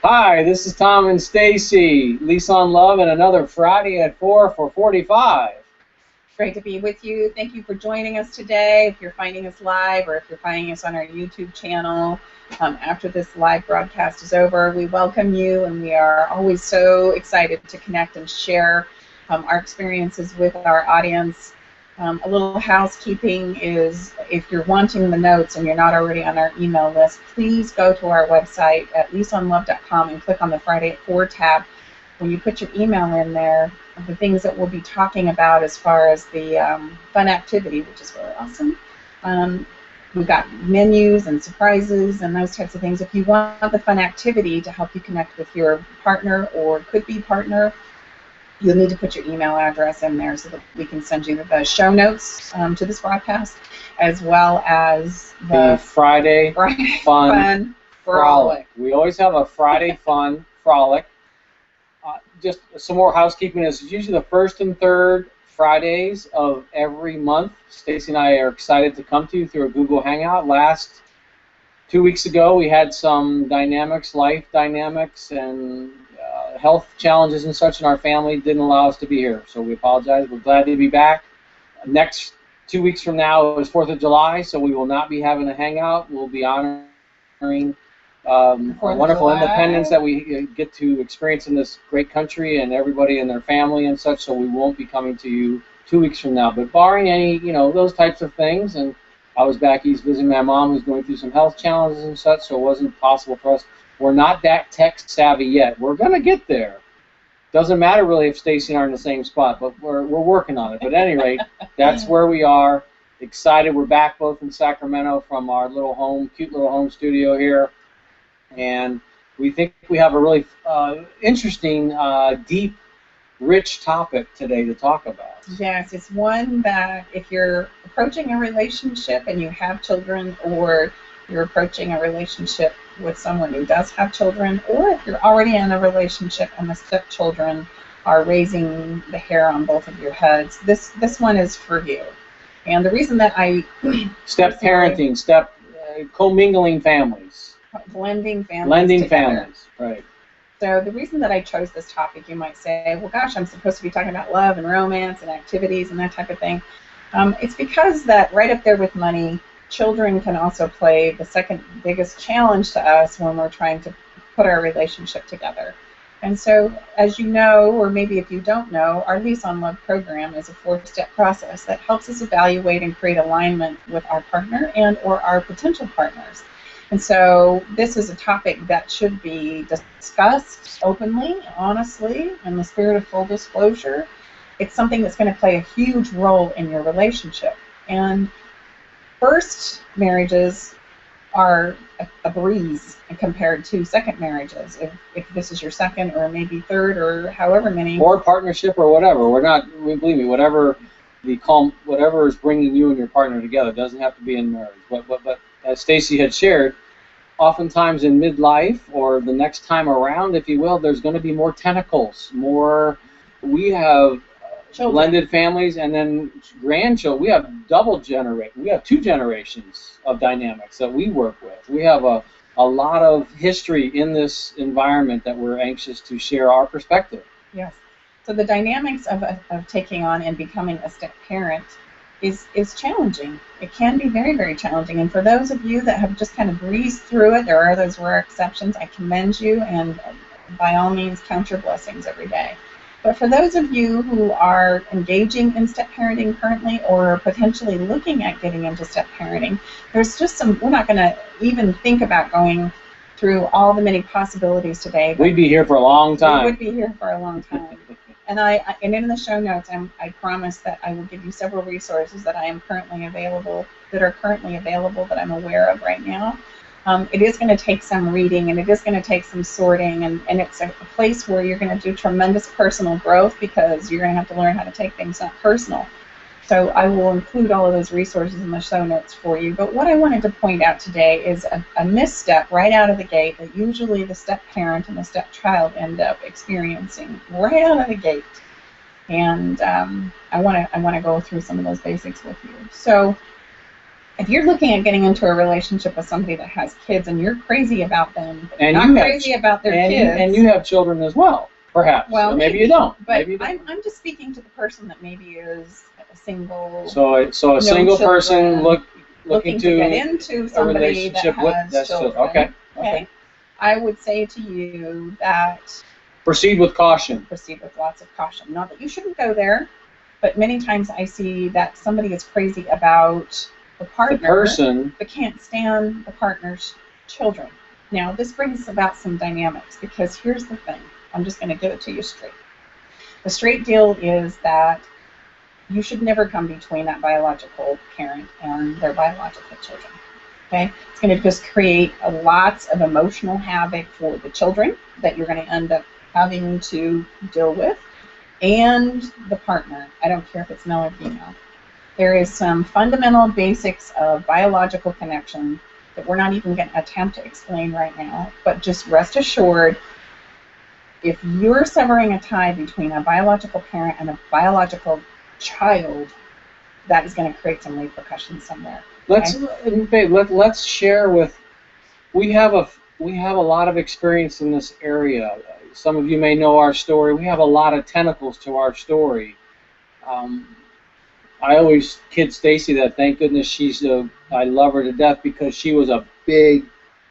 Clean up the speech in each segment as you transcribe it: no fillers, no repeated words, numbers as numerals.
Hi, this is Tom and Stacy. Lease on Love, and another Friday at 4 for 45. Great to be with you. Thank you for joining us today. If you're finding us live or if you're finding us on our YouTube channel after this live broadcast is over, we welcome you, and we are always so excited to connect and share our experiences with our audience. A little housekeeping is, if you're wanting the notes and you're not already on our email list, please go to our website at leaseonlove.com and click on the Friday at 4 tab. When you put your email in there, the things that we'll be talking about as far as the fun activity, which is really awesome. We've got menus and surprises and those types of things. If you want the fun activity to help you connect with your partner or could-be partner, you'll need to put your email address in there so that we can send you the show notes to this broadcast, as well as the Friday Fun Frolic. We always have a Friday Fun Frolic. Just some more housekeeping is usually the first and third Fridays of every month. Stacy and I are excited to come to you through a Google Hangout. Last 2 weeks ago, we had some life dynamics, and health challenges and such in our family didn't allow us to be here, so we apologize. We're glad to be back. Next 2 weeks from now is 4th of July, so we will not be having a hangout. We'll be honoring wonderful independence that we get to experience in this great country, and everybody and their family and such, so we won't be coming to you 2 weeks from now. But barring any, those types of things, and I was back east visiting my mom who's going through some health challenges and such, so it wasn't possible for us. We're not that tech savvy yet. We're going to get there. Doesn't matter really if Stacy and I are in the same spot, but we're working on it. But at any rate, that's where we are. Excited. We're back both in Sacramento from our cute little home studio here. And we think we have a really interesting, deep, rich topic today to talk about. Yes, it's one that if you're approaching a relationship and you have children, or you're approaching a relationship with someone who does have children, or if you're already in a relationship and the stepchildren are raising the hair on both of your heads, this one is for you. And the reason that step parenting, commingling families. Blending families. Blending families, right. So the reason that I chose this topic, you might say, well, gosh, I'm supposed to be talking about love and romance and activities and that type of thing. It's because that right up there with money, children can also play the second biggest challenge to us when we're trying to put our relationship together. And so, as you know, or maybe if you don't know, our Lease on Love program is a 4-step process that helps us evaluate and create alignment with our partner and or our potential partners. And so this is a topic that should be discussed openly, honestly, in the spirit of full disclosure. It's something that's going to play a huge role in your relationship. And first marriages are a breeze compared to second marriages. If this is your second or maybe third or however many. Or partnership or whatever. Believe me, whatever is bringing you and your partner together doesn't have to be in marriage. But as Stacy had shared, oftentimes in midlife or the next time around, if you will, there's going to be more tentacles, we have blended families, and then grandchildren. We have we have 2 generations of dynamics that we work with. We have a lot of history in this environment that we're anxious to share our perspective. Yes. So the dynamics of taking on and becoming a step parent is challenging. It can be very, very challenging. And for those of you that have just kind of breezed through it, there are those rare exceptions. I commend you, and by all means, count your blessings every day. But for those of you who are engaging in step parenting currently, or potentially looking at getting into step parenting, there's just we're not going to even think about going through all the many possibilities today. We'd be here for a long time. We would be here for a long time. And in the show notes, I promise that I will give you several resources that are currently available that I'm aware of right now. It is going to take some reading, and it is going to take some sorting, and it's a place where you're going to do tremendous personal growth, because you're going to have to learn how to take things not personal. So I will include all of those resources in the show notes for you. But what I wanted to point out today is a misstep right out of the gate that usually the step parent and the step child end up experiencing right out of the gate. And I want to go through some of those basics with you. So if you're looking at getting into a relationship with somebody that has kids and you're crazy about them, but And not you have crazy about their kids. And you have children as well, perhaps. Well, maybe you don't. But maybe you don't. I'm just speaking to the person that maybe is a single. So a single children, person looking to get into somebody a relationship that has with children. Okay. I would say to you that proceed with caution. Proceed with lots of caution. Not that you shouldn't go there, but many times I see that somebody is crazy about the partner, the person, but can't stand the partner's children. Now, this brings about some dynamics, because here's the thing. I'm just going to give it to you straight. The straight deal is that you should never come between that biological parent and their biological children. Okay? It's going to just create lots of emotional havoc for the children that you're going to end up having to deal with, and the partner. I don't care if it's male or female. There is some fundamental basics of biological connection that we're not even going to attempt to explain right now, but just rest assured, if you're severing a tie between a biological parent and a biological child, that is going to create some repercussions somewhere. Okay? Let's share with. We have a lot of experience in this area. Some of you may know our story. We have a lot of tentacles to our story. I always kid Stacy that thank goodness I love her to death, because she was a big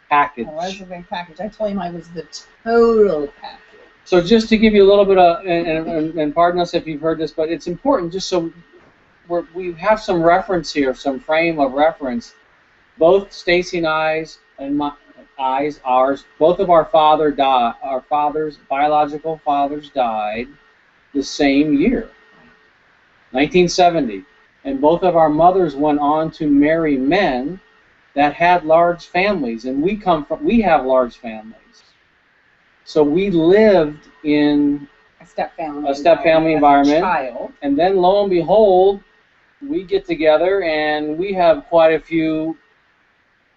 package. I was a big package. I told him I was the total package. So just to give you a little bit of, and pardon us if you've heard this, but it's important just so we have some reference here, some frame of reference. Both Stacy and ours, both of our biological fathers died the same year, 1970. And both of our mothers went on to marry men that had large families, and we have large families. So we lived in a step-family environment. Child. And then lo and behold, we get together and we have quite a few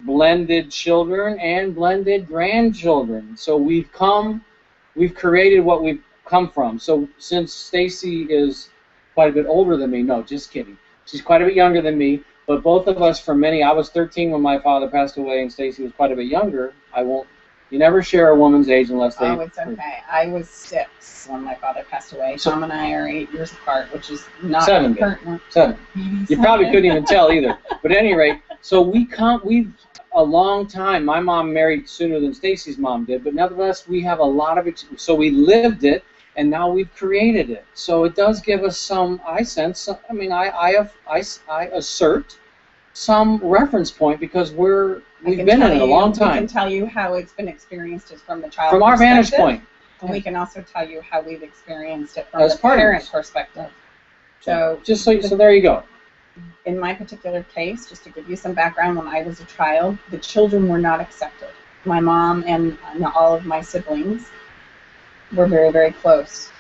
blended children and blended grandchildren. So we've created what we've come from. So since Stacy is quite a bit older than me, no, just kidding. She's quite a bit younger than me, but both of us, I was 13 when my father passed away, and Stacy was quite a bit younger. You never share a woman's age unless they... Oh, it's okay. I was 6 when my father passed away. Tom and I are 8 years apart, which is not 7. pertinent. 7. You probably couldn't even tell either. But at any rate, so we've a long time. My mom married sooner than Stacy's mom did, but nevertheless, we have a lot of it. So we lived it, and now we've created it. So it does give us some, I assert some reference point, because we've been in it a long time. We can tell you how it's been experienced from the child from our vantage point. And we can also tell you how we've experienced it from the parent perspective. So there you go. In my particular case, just to give you some background, when I was a child, the children were not accepted. My mom and all of my siblings were very, very close.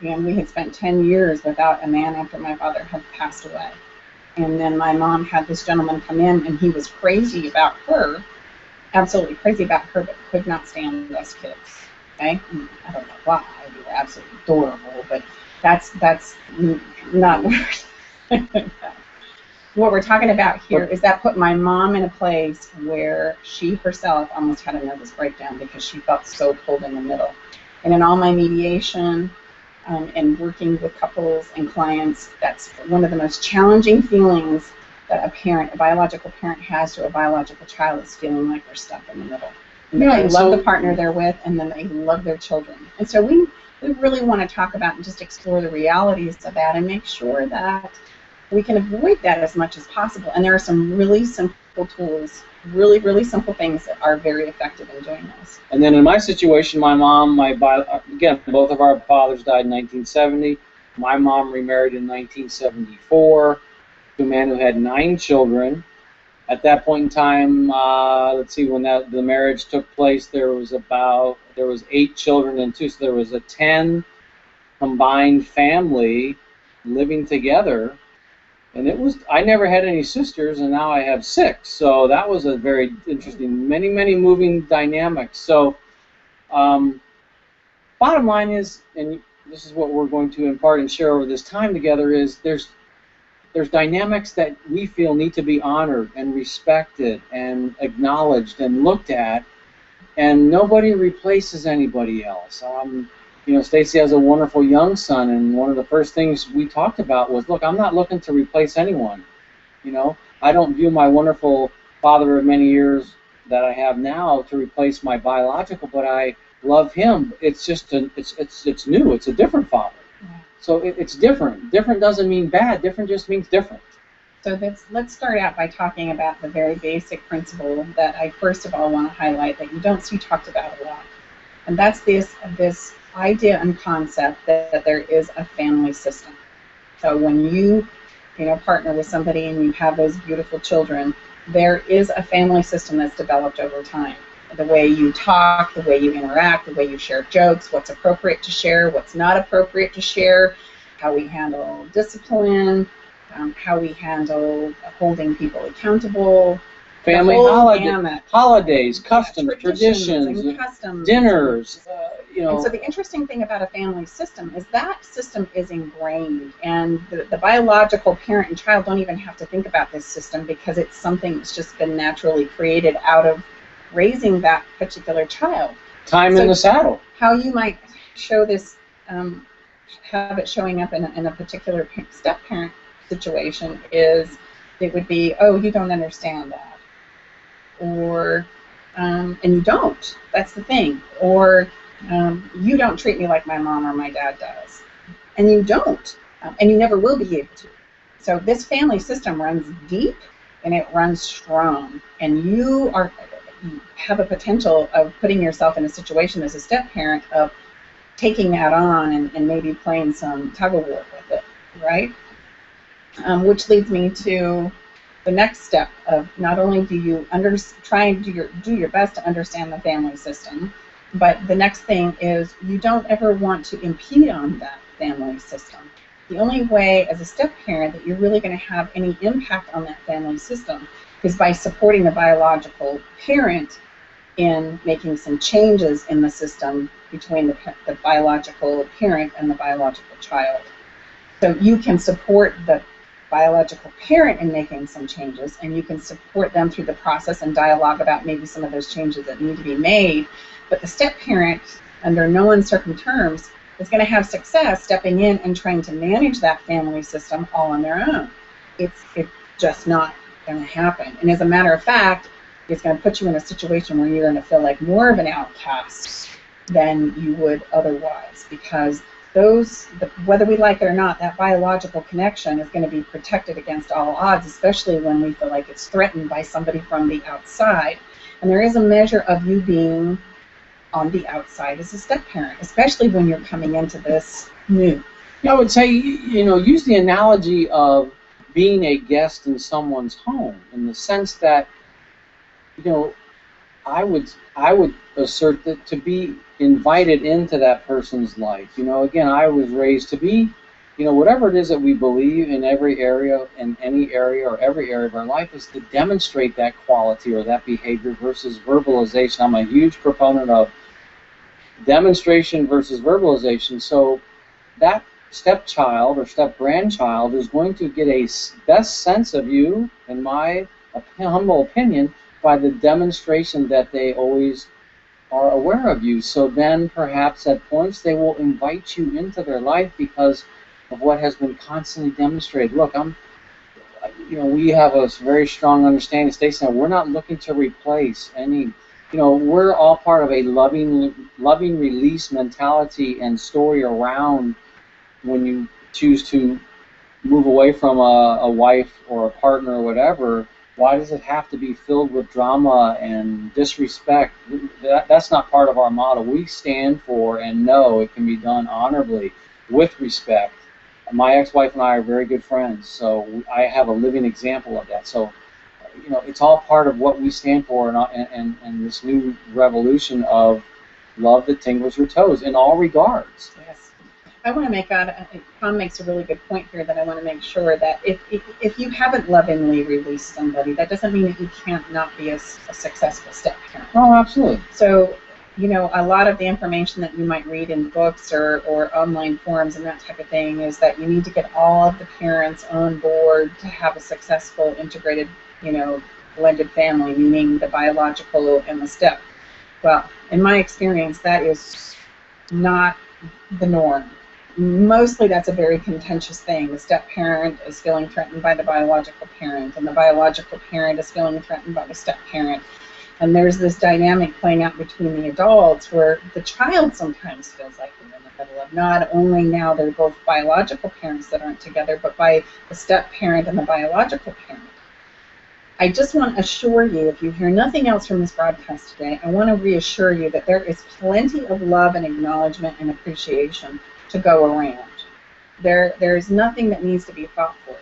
And we had spent 10 years without a man after my father had passed away. And then my mom had this gentleman come in, and he was crazy about her, absolutely crazy about her, but could not stand us kids. Okay? I don't know why. We were absolutely adorable, but that's not what we're talking about here. Is that put my mom in a place where she herself almost had a nervous breakdown, because she felt so pulled in the middle. And in all my mediation, and working with couples and clients, that's one of the most challenging feelings that a biological parent has to a biological child, is feeling like they're stuck in the middle. And they love the partner they're with, and then they love their children. And so we really want to talk about and just explore the realities of that, and make sure that we can avoid that as much as possible. And there are some really simple tools, really, really simple things that are very effective in doing this. And then in my situation, my mom, again, both of our fathers died in 1970. My mom remarried in 1974 to a man who had 9 children. At that point in time, let's see, when the marriage took place, there was 8 children and 2, so there was a 10 combined family living together. And I never had any sisters, and now I have 6. So that was a very interesting, many, many moving dynamics. So bottom line is, and this is what we're going to impart and share over this time together, is there's there's dynamics that we feel need to be honored and respected and acknowledged and looked at, and nobody replaces anybody else. Stacy has a wonderful young son, and one of the first things we talked about was, look, I'm not looking to replace anyone. I don't view my wonderful father of many years that I have now to replace my biological, but I love him. It's just it's new. It's a different father. Yeah. So it's different. Different doesn't mean bad. Different just means different. So let's start out by talking about the very basic principle that I first of all want to highlight that you don't see talked about a lot, and that's this idea and concept that there is a family system. So when you partner with somebody and you have those beautiful children, there is a family system that's developed over time. The way you talk, the way you interact, the way you share jokes, what's appropriate to share, what's not appropriate to share, how we handle discipline, how we handle holding people accountable. Family holidays, customs, traditions, and customs, dinners. And so the interesting thing about a family system is that system is ingrained, and the biological parent and child don't even have to think about this system because it's something that's just been naturally created out of raising that particular child. Time in the saddle. How you might show this, have it showing up in a particular step-parent situation is it would be, oh, you don't understand that. Or, and you don't. That's the thing. Or, you don't treat me like my mom or my dad does. And you don't. And you never will be able to. So this family system runs deep and it runs strong. And you have a potential of putting yourself in a situation as a step-parent of taking that on and maybe playing some tug-of-war with it, right? Which leads me to the next step of not only do you try and do your best to understand the family system, but the next thing is you don't ever want to impede on that family system. The only way as a step-parent that you're really going to have any impact on that family system is by supporting the biological parent in making some changes in the system between the biological parent and the biological child. So you can support the biological parent in making some changes, and you can support them through the process and dialogue about maybe some of those changes that need to be made. But the step-parent, under no uncertain terms, is going to have success stepping in and trying to manage that family system all on their own. It's just not going to happen. And as a matter of fact, it's going to put you in a situation where you're going to feel like more of an outcast than you would otherwise, because whether we like it or not, that biological connection is going to be protected against all odds, especially when we feel like it's threatened by somebody from the outside. And there is a measure of you being on the outside as a step-parent, especially when you're coming into this new. I would say, use the analogy of being a guest in someone's home, in the sense that, I would assert that to be invited into that person's life. Again, I was raised to be, whatever it is that we believe in every area, in any area or every area of our life, is to demonstrate that quality or that behavior versus verbalization. I'm a huge proponent of demonstration versus verbalization. So that stepchild or step-grandchild is going to get a best sense of you, in my humble opinion, by the demonstration that they always are aware of you. So then perhaps at points they will invite you into their life because of what has been constantly demonstrated. Look, we have a very strong understanding, Stacey, that we're not looking to replace any, we're all part of a loving release mentality and story around when you choose to move away from a wife or a partner or whatever. Why does it have to be filled with drama and disrespect? That's not part of our model. We stand for and know it can be done honorably, with respect. My ex-wife and I are very good friends, so I have a living example of that. So, it's all part of what we stand for and this new revolution of love that tingles your toes in all regards. Yes. I want to make Tom makes a really good point here that I want to make sure that if you haven't lovingly released somebody, that doesn't mean that you can't not be a successful step-parent. Oh, absolutely. So you know, a lot of the information that you might read in books or online forums and that type of thing is that you need to get all of the parents on board to have a successful integrated, you know, blended family, meaning the biological and the step. Well, in my experience, that is not the norm. Mostly that's a very contentious thing. The step parent is feeling threatened by the biological parent, and the biological parent is feeling threatened by the step parent. And there's this dynamic playing out between the adults where the child sometimes feels like they're in the middle of not only now they're both biological parents that aren't together, but by the step parent and the biological parent. I just want to assure you, if you hear nothing else from this broadcast today, I want to reassure you that there is plenty of love and acknowledgement and appreciation to go around. There's nothing that needs to be fought for.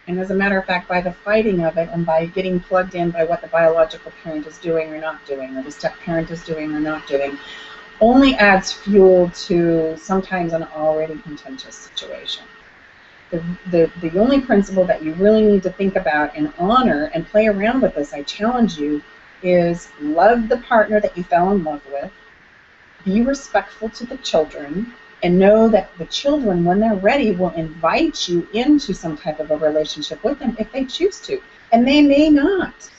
And as a matter of fact, by the fighting of it and by getting plugged in by what the biological parent is doing or not doing, or the step parent is doing or not doing, only adds fuel to sometimes an already contentious situation. The only principle that you really need to think about and honor and play around with this, I challenge you, is love the partner that you fell in love with, be respectful to the children, and know that the children, when they're ready, will invite you into some type of a relationship with them if they choose to. And they may not.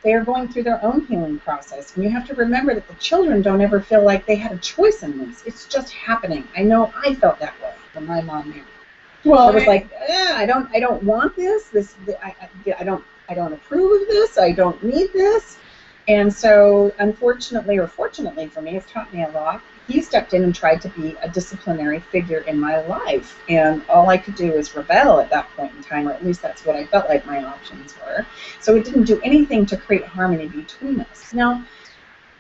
They are going through their own healing process. And you have to remember that the children don't ever feel like they had a choice in this. It's just happening. I know I felt that way when my mom married. Well, I was like, I don't want this. I don't approve of this. I don't need this. And so, unfortunately or fortunately for me, it's taught me a lot. He stepped in and tried to be a disciplinary figure in my life, and all I could do was rebel at that point in time, or at least that's what I felt like my options were. So it didn't do anything to create harmony between us. Now,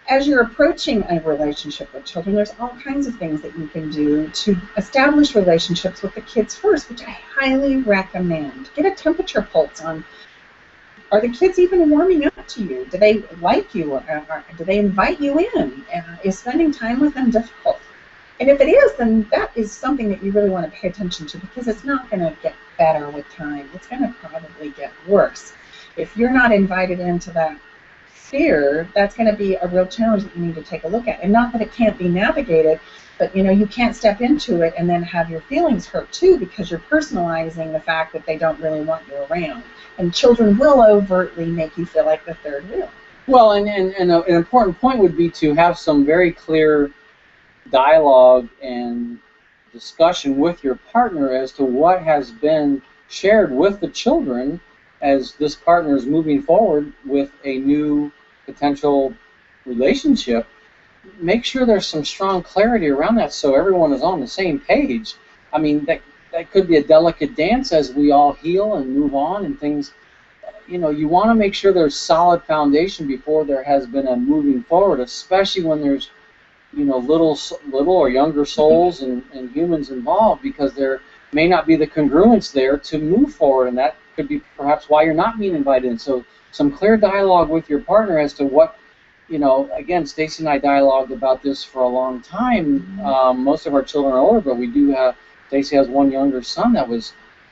as you're approaching a relationship with children, there's all kinds of things that you can do to establish relationships with the kids first, which I highly recommend. Get a temperature pulse on, are the kids even warming up to you? Do they like you? Or do they invite you in? Is spending time with them difficult? And if it is, then that is something that you really want to pay attention to, because it's not going to get better with time. It's going to probably get worse. If you're not invited into that sphere, that's going to be a real challenge that you need to take a look at. And not that it can't be navigated, but you know, you can't step into it and then have your feelings hurt too, because you're personalizing the fact that they don't really want you around. And children will overtly make you feel like the third wheel. Well, and an important point would be to have some very clear dialogue and discussion with your partner as to what has been shared with the children as this partner is moving forward with a new potential relationship. Make sure there's some strong clarity around that so everyone is on the same page. I mean, that could be a delicate dance as we all heal and move on and things. You know, you want to make sure there's solid foundation before there has been a moving forward, especially when there's, you know, little or younger souls and humans involved, because there may not be the congruence there to move forward, and that could be perhaps why you're not being invited in. So some clear dialogue with your partner as to what, you know, again, Stacy and I dialogued about this for a long time. Most of our children are older, but we do have, Stacy has one younger son that was,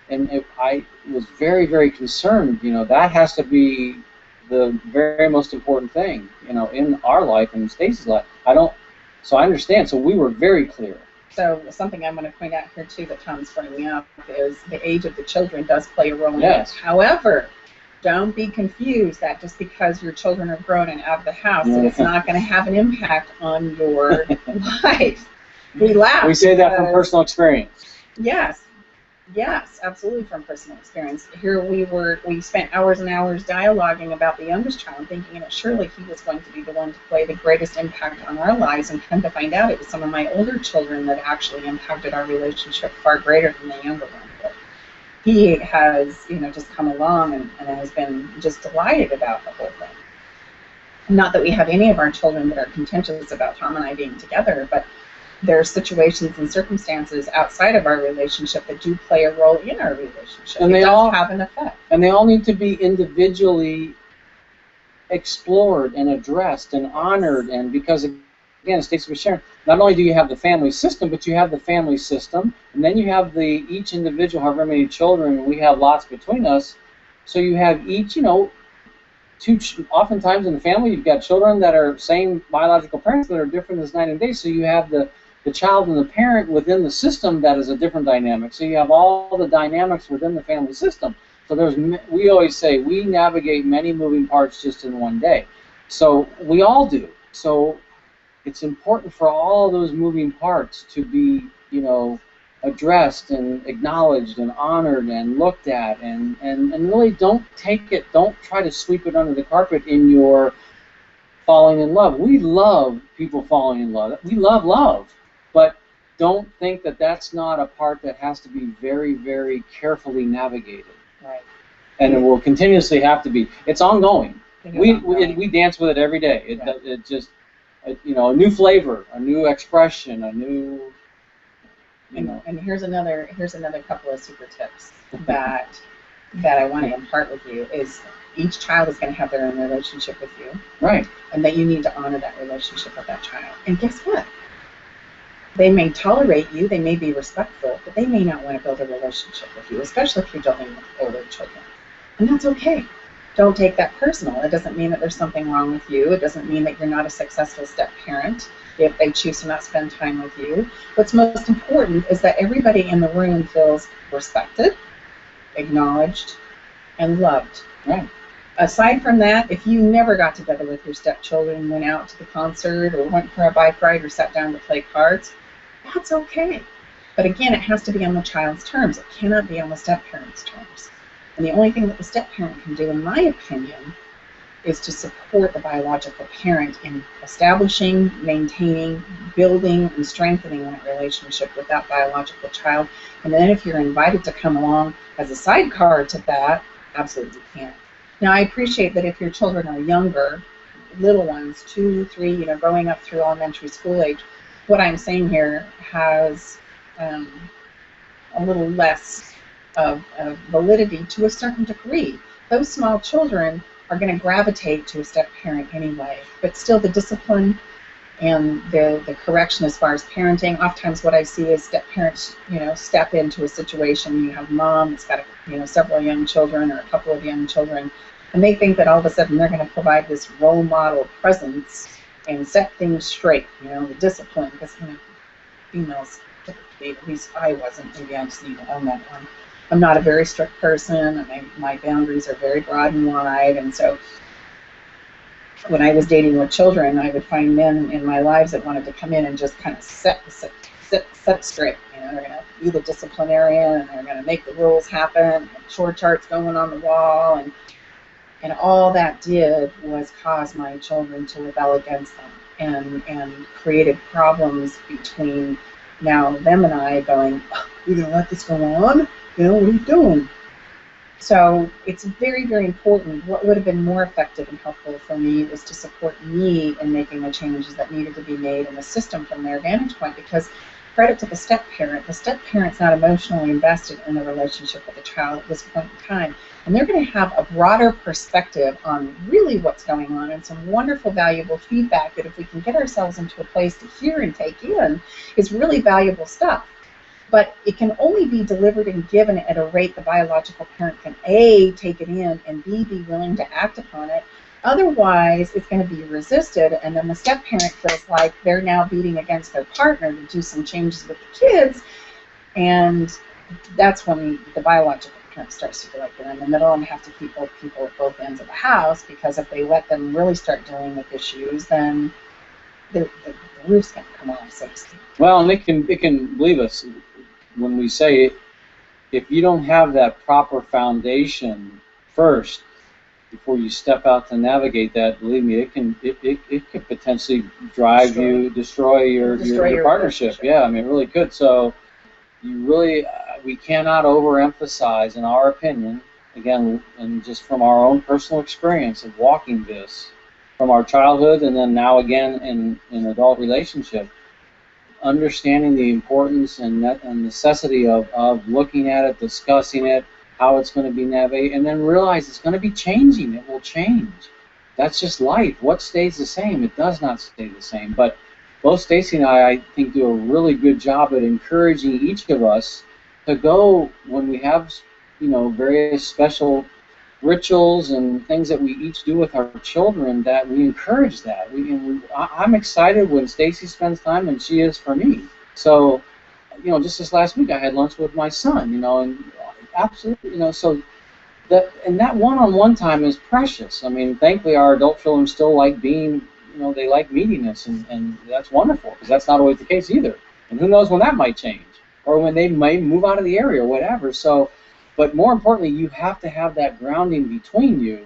and I was very, very concerned. You know, that has to be the very most important thing, you know, in our life and Stacy's life. So I understand. So we were very clear. So something I'm going to point out here too that Tom's bringing up is the age of the children does play a role in it. However, don't be confused that just because your children are grown and out of the house, that it's not going to have an impact on your life. We laugh. We say that from personal experience. Yes, absolutely from personal experience. Here we spent hours and hours dialoguing about the youngest child, thinking that surely he was going to be the one to play the greatest impact on our lives, and come to find out it was some of my older children that actually impacted our relationship far greater than the younger one did. He has, you know, just come along and has been just delighted about the whole thing. Not that we have any of our children that are contentious about Tom and I being together, but there are situations and circumstances outside of our relationship that do play a role in our relationship. And they all have an effect. And they all need to be individually explored and addressed and honored. And because, again, Stacey was sharing, not only do you have the family system, but you have the family system, and then you have each individual, however many children, we have lots between us. So you have each, you know, oftentimes in the family, you've got children that are same biological parents that are different as night and day. So you have the child and the parent within the system that is a different dynamic. So you have all the dynamics within the family system. So we always say we navigate many moving parts just in one day. So we all do. So it's important for all of those moving parts to be, addressed and acknowledged and honored and looked at, and really don't try to sweep it under the carpet in your falling in love. We love people falling in love. We love love, but don't think that that's not a part that has to be very, very carefully navigated. Right. And it will continuously have to be. It's ongoing. We dance with it every day. It just, a new flavor, a new expression, a new, And here's another couple of super tips that I want to impart with you is each child is going to have their own relationship with you. Right. And that you need to honor that relationship with that child. And guess what? They may tolerate you, they may be respectful, but they may not want to build a relationship with you, especially if you're dealing with older children. And that's okay. Don't take that personal. It doesn't mean that there's something wrong with you. It doesn't mean that you're not a successful step parent if they choose to not spend time with you. What's most important is that everybody in the room feels respected, acknowledged, and loved. Right. Aside from that, if you never got together with your stepchildren, went out to the concert or went for a bike ride or sat down to play cards, that's okay. But again, it has to be on the child's terms. It cannot be on the step-parent's terms. And the only thing that the step-parent can do, in my opinion, is to support the biological parent in establishing, maintaining, building, and strengthening that relationship with that biological child. And then if you're invited to come along as a sidecar to that, absolutely can. Now, I appreciate that if your children are younger, little ones, 2, 3, growing up through elementary school age, what I'm saying here has a little less of validity to a certain degree. Those small children are going to gravitate to a step-parent anyway, but still the discipline and the correction as far as parenting. Oftentimes what I see is step-parents, step into a situation. You have mom that's got, several young children or a couple of young children, and they think that all of a sudden they're going to provide this role model presence and set things straight, the discipline, because females typically, at least I wasn't, maybe I just need to own that one. I'm not a very strict person. My boundaries are very broad and wide, and so when I was dating with children, I would find men in my lives that wanted to come in and just kind of set straight. They're going to be the disciplinarian, and they're going to make the rules happen, and chore charts going on the wall, and all that did was cause my children to rebel against them and created problems between now them and I going, oh, you're going to let this go on? What are you doing? So it's very, very important. What would have been more effective and helpful for me was to support me in making the changes that needed to be made in the system from their vantage point, because credit to the step-parent's not emotionally invested in the relationship with the child at this point in time. And they're going to have a broader perspective on really what's going on and some wonderful, valuable feedback that if we can get ourselves into a place to hear and take in is really valuable stuff. But it can only be delivered and given at a rate the biological parent can A, take it in, and B, be willing to act upon it. Otherwise, it's going to be resisted, and then the step-parent feels like they're now beating against their partner to do some changes with the kids, and that's when the biological parent starts to feel like they're in the middle and have to keep both people at both ends of the house, because if they let them really start dealing with issues, then the roof's going to come off, so to speak. Well, and it can believe us when we say if you don't have that proper foundation first before you step out to navigate that, believe me, it could potentially destroy your partnership. Yeah, I mean, it really could. So you really we cannot overemphasize, in our opinion, again, and just from our own personal experience of walking this from our childhood and then now again in adult relationship, understanding the importance and necessity of looking at it, discussing it, how it's going to be navigated, and then realize it's going to be changing. It will change. That's just life. What stays the same? It does not stay the same. But both Stacy and I think, do a really good job at encouraging each of us to go when we have, various special rituals and things that we each do with our children that we encourage that. I'm excited when Stacy spends time, and she is for me. So, just this last week I had lunch with my son, and absolutely, so that one-on-one time is precious. I mean, thankfully our adult children still like being, they like meeting us, and that's wonderful, because that's not always the case either. And who knows when that might change, or when they may move out of the area or whatever. So, but more importantly, you have to have that grounding between you,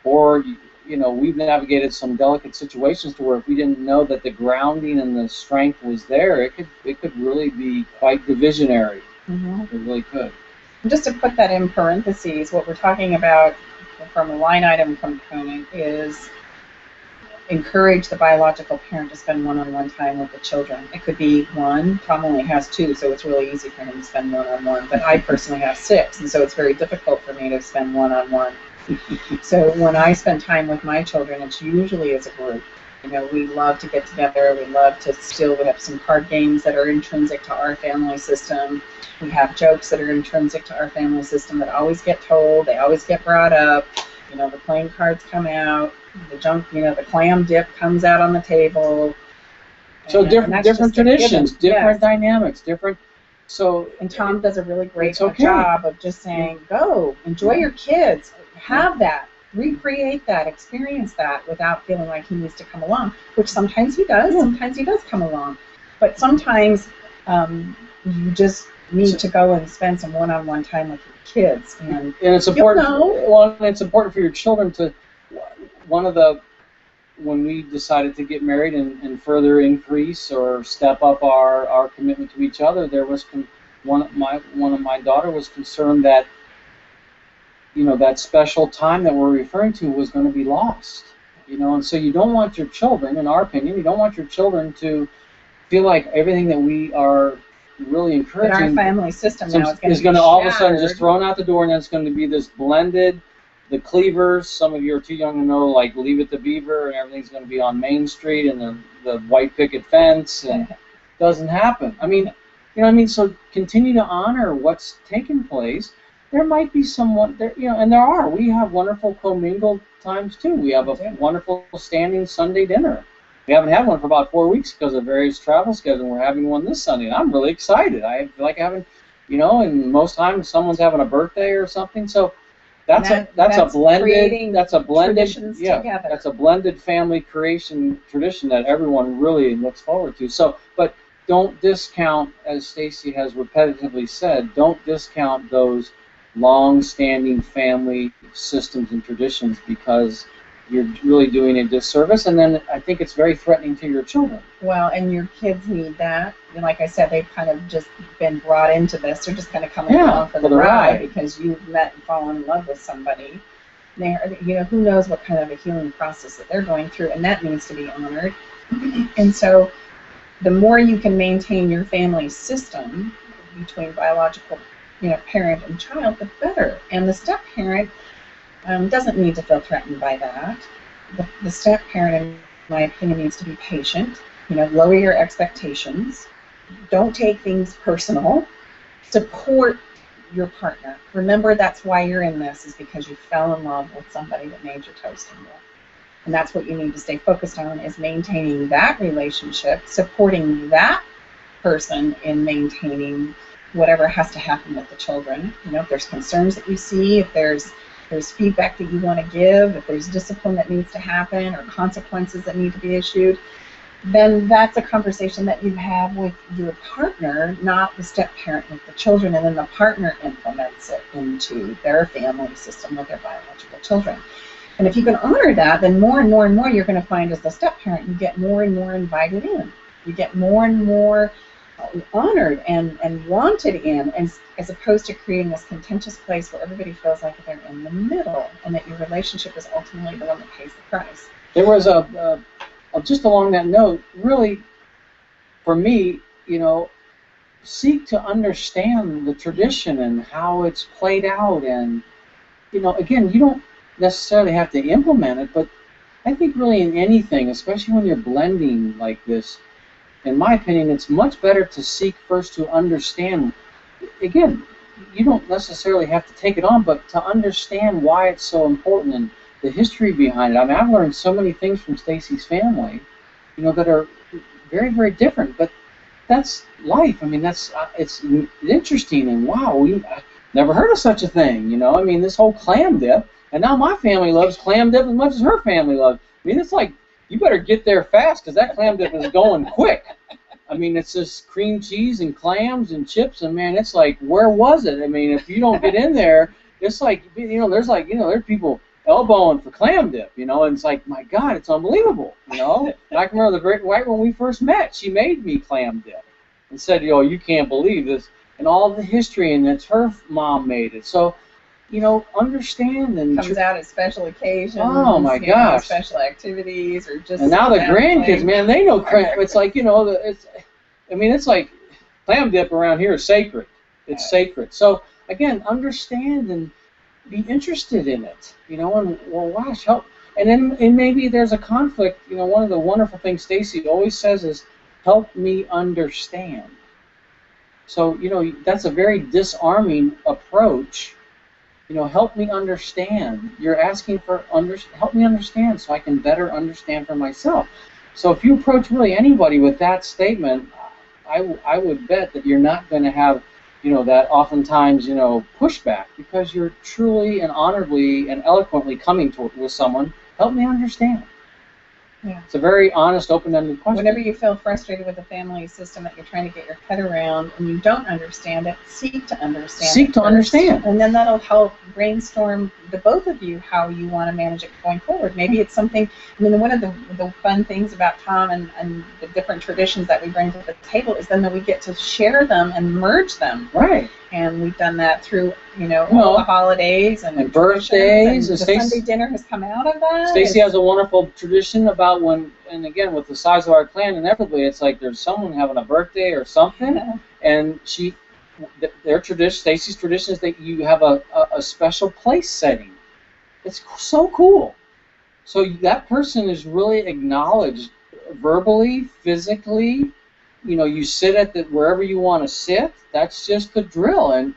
or we've navigated some delicate situations to where if we didn't know that the grounding and the strength was there, it could really be quite divisionary. Mm-hmm. It really could. Just to put that in parentheses, what we're talking about from a line item component is encourage the biological parent to spend one-on-one time with the children. It could be one. Tom only has 2, so it's really easy for him to spend one-on-one. But I personally have 6, and so it's very difficult for me to spend one-on-one. So when I spend time with my children, it's usually as a group. We love to get together. We have some card games that are intrinsic to our family system. We have jokes that are intrinsic to our family system that always get told. They always get brought up. The playing cards come out. The clam dip comes out on the table. So different traditions, different dynamics, different. So, and Tom does a really great job of just saying, go, enjoy your kids, have that, recreate that, experience that without feeling like he needs to come along, which sometimes he does, sometimes he does come along. But sometimes you just need to go and spend some one-on-one time with your kids. And it's important. Well, it's important for your children to. When we decided to get married and further increase or step up our commitment to each other, there was one of my daughter was concerned that that special time that we're referring to was going to be lost. And so you don't want your children, in our opinion, you don't want your children to feel like everything that we are really encouraging. But our family system now is going to all of a sudden just thrown out the door, and then it's going to be this blended. The Cleavers, some of you are too young to know, like Leave It to Beaver, and everything's going to be on Main Street, and the white picket fence, and it doesn't happen. I mean, so continue to honor what's taken place. There might be someone there, and there are. We have wonderful commingled times too. We have a wonderful standing Sunday dinner. We haven't had one for about 4 weeks because of various travel schedules, and we're having one this Sunday, and I'm really excited. I feel like having, and most times someone's having a birthday or something, so. That's a blended together. That's a blended family creation tradition that everyone really looks forward to. So, but don't discount, as Stacy has repetitively said, don't discount those long-standing family systems and traditions, because you're really doing a disservice, and then I think it's very threatening to your children. Well, and your kids need that. And like I said, they've kind of just been brought into this. They're just kind of coming along for the ride because you've met and fallen in love with somebody. Who knows what kind of a healing process that they're going through, and that needs to be honored. And so the more you can maintain your family system between biological, parent and child, the better. And the step-parent doesn't need to feel threatened by that. The step-parent, in my opinion, needs to be patient. Lower your expectations. Don't take things personal. Support your partner. Remember, that's why you're in this, is because you fell in love with somebody that made your toast in love. And that's what you need to stay focused on, is maintaining that relationship, supporting that person in maintaining whatever has to happen with the children. If there's concerns that you see, if there's feedback that you want to give, if there's discipline that needs to happen or consequences that need to be issued, then that's a conversation that you have with your partner, not the step-parent with the children, and then the partner implements it into their family system with their biological children. And if you can honor that, then more and more and more you're going to find as the step-parent, you get more and more invited in. You get more and more honored and wanted in, as opposed to creating this contentious place where everybody feels like they're in the middle, and that your relationship is ultimately the one that pays the price. There was just along that note, really, for me, seek to understand the tradition and how it's played out, and again, you don't necessarily have to implement it, but I think really in anything, especially when you're blending like this, in my opinion, it's much better to seek first to understand. Again, you don't necessarily have to take it on, but to understand why it's so important and the history behind it. I mean, I've learned so many things from Stacy's family, that are very, very different. But that's life. I mean, it's interesting, and wow, I never heard of such a thing. I mean, this whole clam dip, and now my family loves clam dip as much as her family loves. I mean, it's like you better get there fast because that clam dip is going quick. I mean, it's just cream cheese and clams and chips, and man, it's like, where was it? I mean, if you don't get in there, it's like, there's people elbowing for clam dip, and it's like, my God, it's unbelievable, And I can remember right when we first met, she made me clam dip and said, you can't believe this, and all the history, and it's her mom made it. So, understand and comes out at special occasions. Oh my gosh! Special activities or just. And now the grandkids, man, they know clam. It's like it's like clam dip around here is sacred. It's sacred. So again, understand and be interested in it. And gosh, help. And maybe there's a conflict. One of the wonderful things Stacy always says is, "Help me understand." So that's a very disarming approach. Help me understand. You're asking for help me understand so I can better understand for myself. So if you approach really anybody with that statement, I would bet that you're not going to have, that oftentimes, pushback, because you're truly and honorably and eloquently coming with someone. Help me understand. Yeah. It's a very honest, open-ended question. Whenever you feel frustrated with the family system that you're trying to get your head around and you don't understand it, seek to understand Seek to understand. And then that'll help brainstorm the both of you how you want to manage it going forward. Maybe it's something, one of the fun things about Tom and the different traditions that we bring to the table is then that we get to share them and merge them. Right. And we've done that through, all the holidays and birthdays. And the Sunday dinner has come out of that. Stacy has a wonderful tradition about and again, with the size of our clan and everything, it's like there's someone having a birthday or something, and their tradition, Stacy's tradition is that you have a special place setting. It's so cool. So that person is really acknowledged verbally, physically. You sit at wherever you want to sit. That's just the drill. And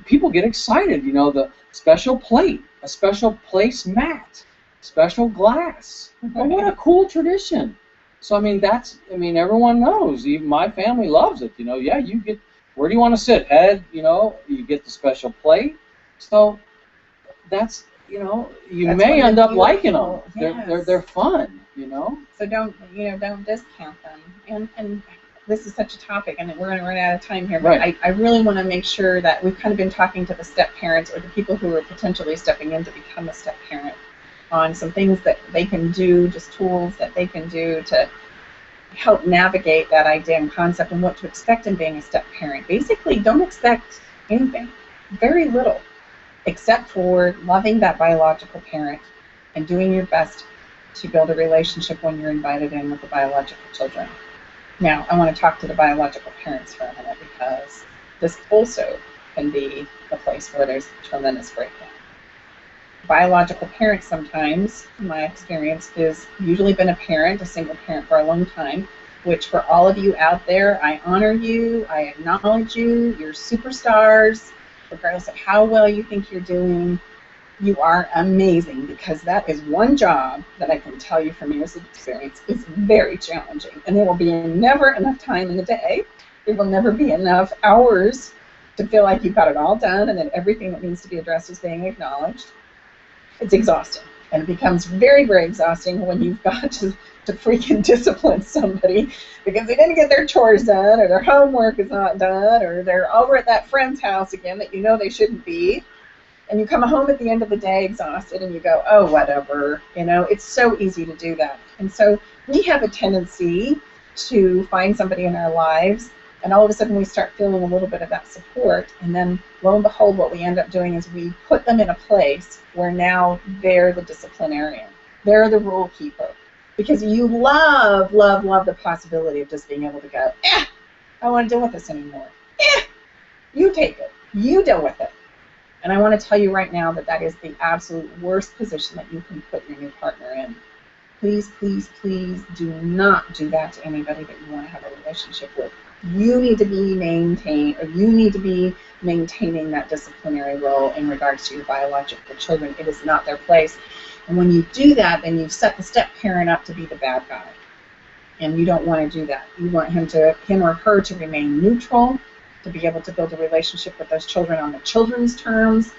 people get excited. The special plate, a special place mat, special glass. Oh, what a cool tradition. So everyone knows. Even my family loves it. Yeah, you get. Where do you want to sit? Head. You get the special plate. So that's you may end up liking them. Yes. They're fun. So don't discount them. And this is such a topic, and we're going to run out of time here. But right. I really want to make sure that we've kind of been talking to the step parents or the people who are potentially stepping in to become a step parent on some things that they can do, just tools that they can do to help navigate that idea and concept and what to expect in being a step parent. Basically, don't expect anything, very little, except for loving that biological parent and doing your best to build a relationship when you're invited in with the biological children. Now, I want to talk to the biological parents for a minute, because this also can be a place where there's tremendous breakdown. Biological parents sometimes, in my experience, is usually been a single parent for a long time, which for all of you out there, I honor you, I acknowledge you, you're superstars, regardless of how well you think you're doing. You are amazing, because that is one job that I can tell you from years of experience is very challenging, and there will be never enough time in the day. There will never be enough hours to feel like you've got it all done and that everything that needs to be addressed is being acknowledged. It's exhausting, and it becomes very, very exhausting when you've got to freaking discipline somebody because they didn't get their chores done, or their homework is not done, or they're over at that friend's house again that they shouldn't be. And you come home at the end of the day exhausted and you go, oh, whatever. It's so easy to do that. And so we have a tendency to find somebody in our lives, and all of a sudden we start feeling a little bit of that support. And then lo and behold, what we end up doing is we put them in a place where now they're the disciplinarian. They're the rule keeper. Because you love, love, love the possibility of just being able to go, I don't want to deal with this anymore. You take it. You deal with it. And I want to tell you right now that is the absolute worst position that you can put your new partner in. Please, please, please do not do that to anybody that you want to have a relationship with. You need to be maintaining that disciplinary role in regards to your biological children. It is not their place. And when you do that, then you've set the step parent up to be the bad guy. And you don't want to do that. You want him or her to remain neutral, to be able to build a relationship with those children on the children's terms,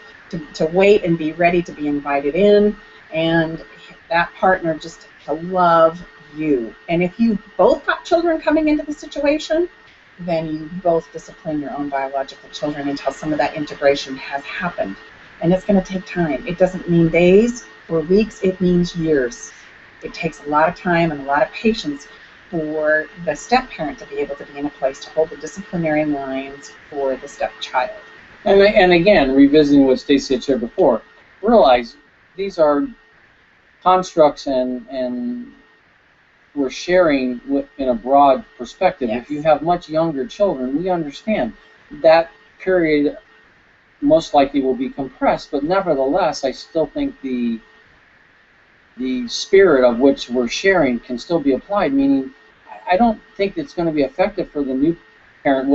to wait and be ready to be invited in, and that partner just to love you. And if you both got children coming into the situation, then you both discipline your own biological children until some of that integration has happened. And it's going to take time. It doesn't mean days or weeks, it means years. It takes a lot of time and a lot of patience for the step parent to be able to be in a place to hold the disciplinary lines for the stepchild. And again, revisiting what Stacy had shared before, realize these are constructs and we're sharing in a broad perspective. Yes. If you have much younger children, we understand that period most likely will be compressed, but nevertheless, I still think the spirit of which we're sharing can still be applied, meaning I don't think it's going to be effective for the new parent,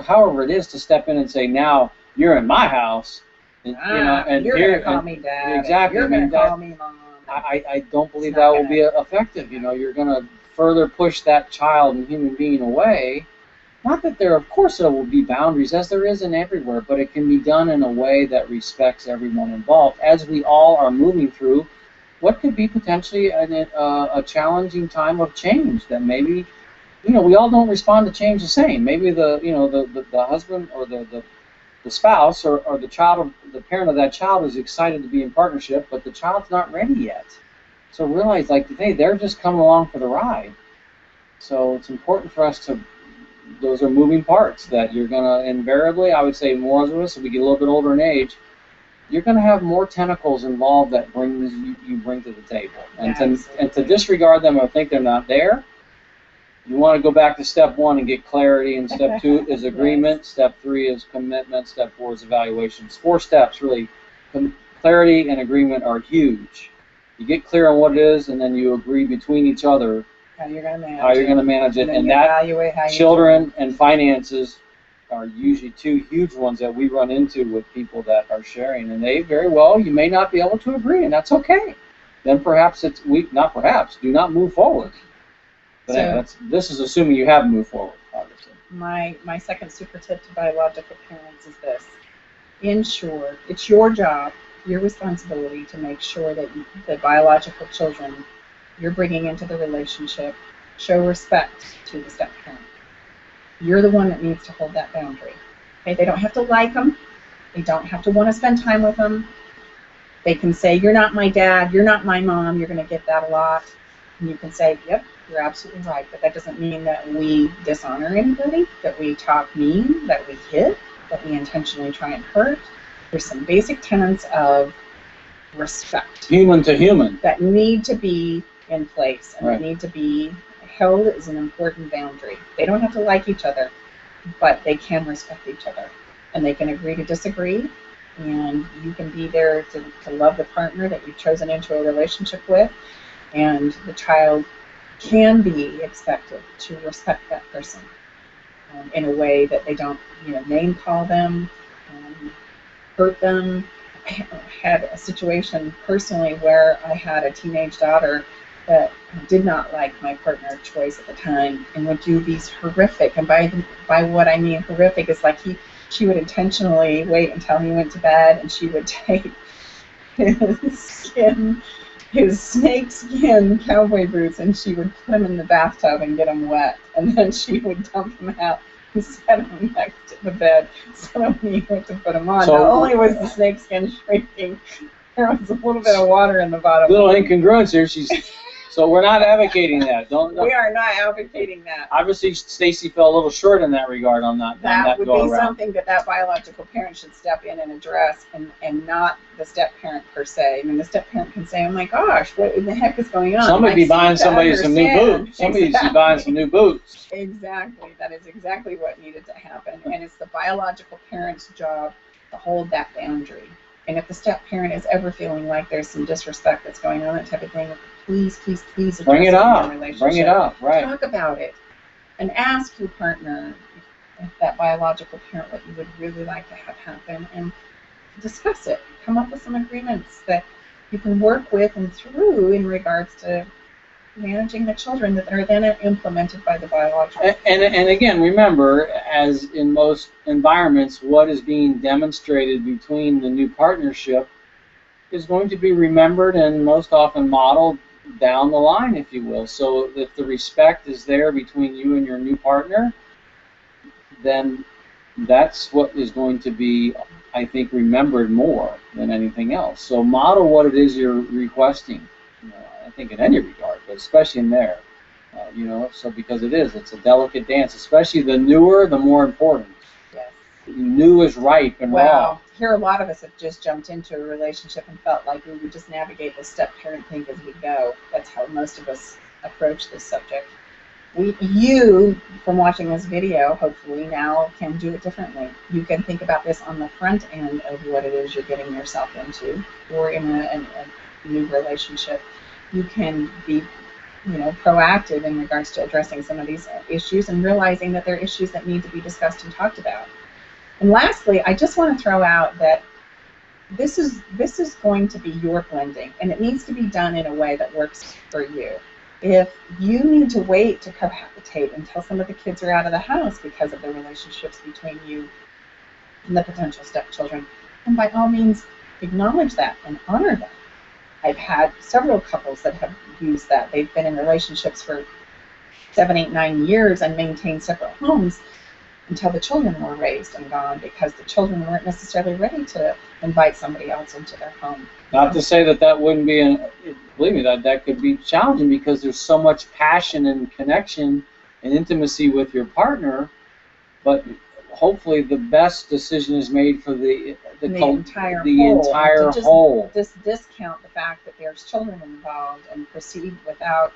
however it is, to step in and say, now you're in my house, and, and you're going to call me dad. Exactly. You're going to call me mom. I don't believe that will be effective. You're going to further push that child and human being away. Not that there, of course, there will be boundaries, as there is in everywhere, but it can be done in a way that respects everyone involved, as we all are moving through what could be potentially a challenging time of change. That maybe, we all don't respond to change the same. Maybe the husband or the spouse or the parent of that child is excited to be in partnership, but the child's not ready yet. So realize, hey, they're just coming along for the ride. So it's important for us those are moving parts that you're going to invariably, I would say more of us, as we get a little bit older in age, you're going to have more tentacles involved that you bring to the table. And to disregard them or think they're not there, you want to go back to step 1 and get clarity, and step 2 is agreement, yes. Step 3 is commitment, step 4 is evaluation. It's 4 steps, really. Clarity and agreement are huge. You get clear on what it is, and then you agree between each other how you're going to manage it. And that children and finances are usually 2 huge ones that we run into with people that are sharing, and they very well, you may not be able to agree, and that's okay. Then perhaps do not move forward. But this is assuming you have moved forward, obviously. My second super tip to biological parents is this. Ensure, it's your job, your responsibility to make sure that the biological children you're bringing into the relationship show respect to the step parent. You're the one that needs to hold that boundary. Okay? They don't have to like them. They don't have to want to spend time with them. They can say, you're not my dad, you're not my mom. You're going to get that a lot. And you can say, yep, you're absolutely right. But that doesn't mean that we dishonor anybody, that we talk mean, that we hit, that we intentionally try and hurt. There's some basic tenets of respect. Human to human. That need to be in place and right. That need to be held as an important boundary. They don't have to like each other, but they can respect each other. And they can agree to disagree, and you can be there to love the partner that you've chosen into a relationship with, and the child can be expected to respect that person in a way that they don't name call them, hurt them. I had a situation personally where I had a teenage daughter that did not like my partner of choice at the time and would do these horrific, and by what I mean horrific is like she would intentionally wait until he went to bed, and she would take his snake skin cowboy boots, and she would put them in the bathtub and get them wet, and then she would dump them out and set them next to the bed so when he went to put them on. Not only was the snake skin shrinking, there was a little bit of water in the bottom. Little incongruence here. So we're not advocating that. We are not advocating that. Obviously, Stacy fell a little short in that regard on that. That would be something that biological parent should step in and address, and not the step parent per se. I mean, the step parent can say, "Oh my gosh, what in the heck is going on?" Somebody be buying somebody some new boots. Somebody's buying some new boots. Exactly. That is exactly what needed to happen, and it's the biological parent's job to hold that boundary. And if the step parent is ever feeling like there's some disrespect that's going on, that type of thing, please bring it up. Bring it up, right? Talk about it. And ask your partner, if that biological parent, what you would really like to have happen, and discuss it. Come up with some agreements that you can work with and through in regards to managing the children that are then implemented by the biological. And again, remember, as in most environments, what is being demonstrated between the new partnership is going to be remembered and most often modeled down the line, if you will. So if the respect is there between you and your new partner, then that's what is going to be, I think, remembered more than anything else. So model what it is you're requesting. I think in any regard, but especially in there, so because it's a delicate dance, especially the newer, the more important. Yes. New is ripe and raw. Here a lot of us have just jumped into a relationship and felt like we would just navigate the step-parent thing as we go. That's how most of us approach this subject. You, from watching this video, hopefully now can do it differently. You can think about this on the front end of what it is you're getting yourself into, or in a new relationship. You can be, proactive in regards to addressing some of these issues and realizing that they're issues that need to be discussed and talked about. And lastly, I just want to throw out that this is going to be your blending, and it needs to be done in a way that works for you. If you need to wait to cohabitate until some of the kids are out of the house because of the relationships between you and the potential stepchildren, then by all means acknowledge that and honor that. I've had several couples that have used that. They've been in relationships for 7, 8, 9 years and maintained separate homes until the children were raised and gone, because the children weren't necessarily ready to invite somebody else into their home. Not to say that wouldn't be, believe me, that could be challenging, because there's so much passion and connection and intimacy with your partner, but hopefully the best decision is made for the entire whole. Just discount the fact that there's children involved and proceed without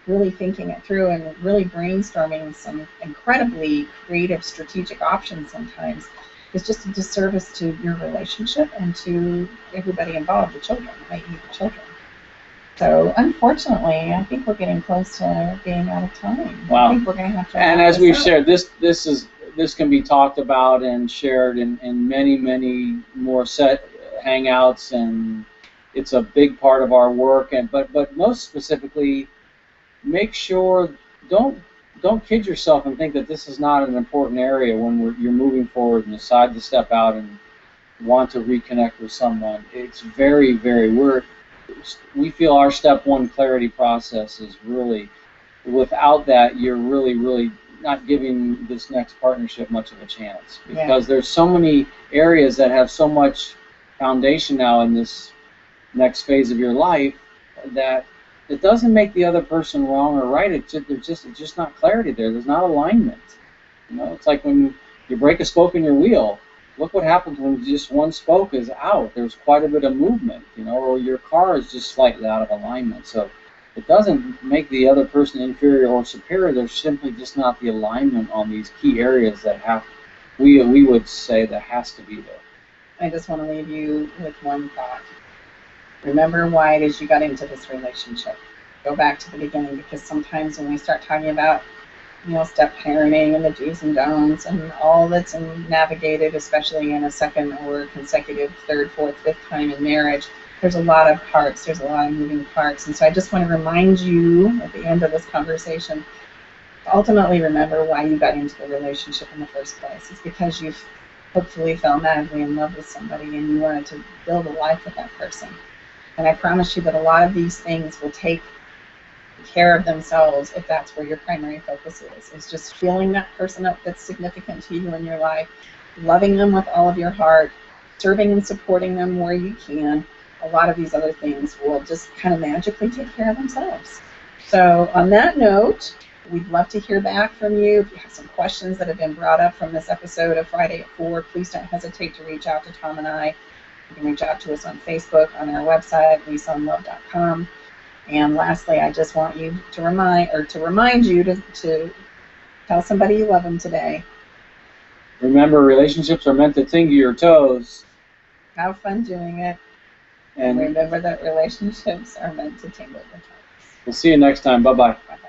really thinking it through and really brainstorming some incredibly creative, strategic options sometimes is just a disservice to your relationship and to everybody involved, the children, i.e. the children. So unfortunately, I think we're getting close to being out of time. Wow. I think we're going to have to. And as we've shared, this can be talked about and shared in many, many more hangouts, and it's a big part of our work. But most specifically, make sure don't kid yourself and think that this is not an important area when you're moving forward and decide to step out and want to reconnect with someone. It's very, very, we feel our step one clarity process is really, without that, you're really, really not giving this next partnership much of a chance, because there's so many areas that have so much foundation now in this next phase of your life that it doesn't make the other person wrong or right. It's just not clarity there. There's not alignment. It's like when you break a spoke in your wheel. Look what happens when just one spoke is out. There's quite a bit of movement, or your car is just slightly out of alignment. So it doesn't make the other person inferior or superior. There's simply just not the alignment on these key areas that we would say that has to be there. I just want to leave you with one thought. Remember why it is you got into this relationship. Go back to the beginning, because sometimes when we start talking about, step parenting and the do's and don'ts and all that's navigated, especially in a second or consecutive third, fourth, fifth time in marriage, there's a lot of parts, there's a lot of moving parts. And so I just want to remind you at the end of this conversation to ultimately remember why you got into the relationship in the first place. It's because you hopefully fell madly in love with somebody and you wanted to build a life with that person. And I promise you that a lot of these things will take care of themselves if that's where your primary focus is just feeling that person up that's significant to you in your life, loving them with all of your heart, serving and supporting them where you can. A lot of these other things will just kind of magically take care of themselves. So on that note, we'd love to hear back from you. If you have some questions that have been brought up from this episode of Friday at 4, please don't hesitate to reach out to Tom and I. You can reach out to us on Facebook, on our website, lisaonlove.com. And lastly, I just want you to remind you to tell somebody you love them today. Remember, relationships are meant to tingle your toes. Have fun doing it. And remember that relationships are meant to tingle your toes. We'll see you next time. Bye-bye. Bye-bye.